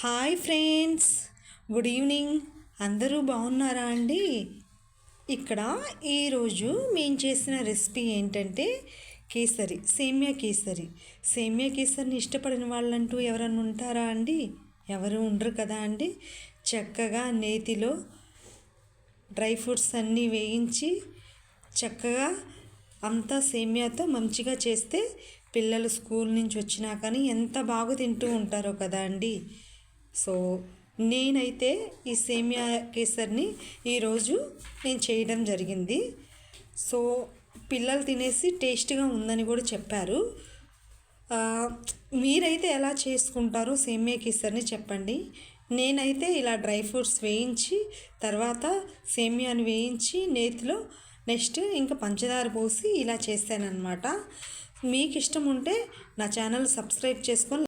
Hi friends, good evening. అందరూ బాగున్నారా అండి? ఇక్కడ ఈరోజు మేము చేసిన రెసిపీ ఏంటంటే కేసరి, సేమియా కేసరి. సేమియా కేసరిని ఇష్టపడిన వాళ్ళంటూ ఎవరన్నా ఉంటారా అండి? ఎవరు ఉండరు కదా అండి. చక్కగా నేతిలో డ్రై ఫ్రూట్స్ అన్నీ వేయించి చక్కగా అంతా సేమియాతో మంచిగా చేస్తే పిల్లలు స్కూల్ నుంచి వచ్చినా కానీ ఎంత బాగా తింటూ ఉంటారో కదా అండి. సో నేనైతే ఈ సేమియా కేసరిని ఈరోజు నేను చేయడం జరిగింది. సో పిల్లలు తినేసి టేస్ట్గా ఉందని కూడా చెప్పారు. మీరైతే ఎలా చేసుకుంటారో సేమియా కేసరిని చెప్పండి. నేనైతే ఇలా డ్రై ఫ్రూట్స్ వేయించి తర్వాత సేమియాని వేయించి నేతిలో నెక్స్ట్ ఇంకా పంచదార పోసి ఇలా చేస్తానన్నమాట. మీకు ఇష్టం ఉంటే నా ఛానల్ సబ్స్క్రైబ్ చేసుకొని